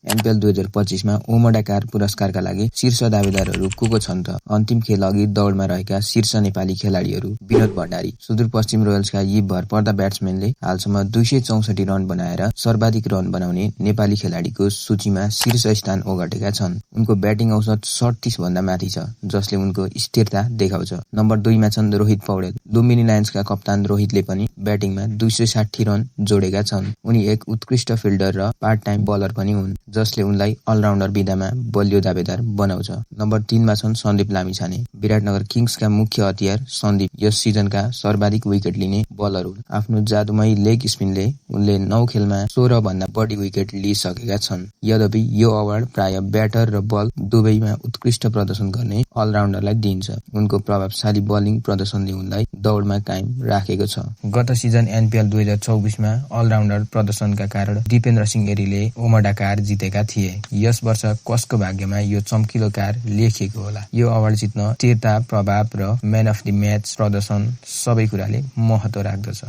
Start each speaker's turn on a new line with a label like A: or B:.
A: NPL 2025 मा ओमडा car पुरस्कारका लागि शीर्ष दावेदारहरू को छन् त? अन्तिम खेल अघि दौडमा रहेका शीर्ष नेपाली खेलाडीहरू विनोद भण्डारी। सुदूरपश्चिम रोयल्सका यी भरपर्दा ब्याट्सम्यानले हालसम्म 264 रन बनाएर सर्वाधिक रन बनाउने नेपाली खेलाडीको सूचीमा शीर्ष स्थान ओगटेका छन्। उनको ब्याटिङ औसत 37 भन्दा माथि छ, जसले उनको स्थिरता देखाउँछ। नम्बर 2 मा छन् रोहित पौडेल। लुम्बिनी लायन्सका कप्तान रोहितले पनि ब्याटिङमा 260 रन जोडेका छन्। उनी एक उत्कृष्ट फिल्डर र पार्ट टाइम बलर पनि हुन्, जसले उनलाई अलराउन्डर विधामा बलियो दावेदार बनाउँछ। नम्बर 3 मा छन् सन्दीप लामिछाने। विराटनगर किङ्सका मुख्य हतियार सन्दीप यस सिजनका सर्वाधिक विकेट लिने बलर हुन्। आफ्नो जादुमयी लेग स्पिनले उनले 9 खेलमा 16 भन्दा बढी विकेट लिइसकेका छन्। यद्यपि यो अवार्ड प्राय ब्याटर र बल दुवैमा उत्कृष्ट प्रदर्शन गर्ने अलराउन्डरलाई दिइन्छ। उनको प्रभावशाली बलिङ प्रदर्शनले उनलाई दौडमा कायम राखेको छ। गत सिजन एनपीएल 2024 मा अलराउन्डर प्रदर्शनका कारण दिपेन्द्र सिंह एरीले ओमडा कार जितेका थिए। यस वर्ष कसको भाग्यमा यो चम्किलो कार लेखिएको होला? यो अवार्ड जित्न स्थिरता, प्रभाव र म्यान अफ द म्याच प्रदर्शन सबै कुराले महत्त्व राख्दछ।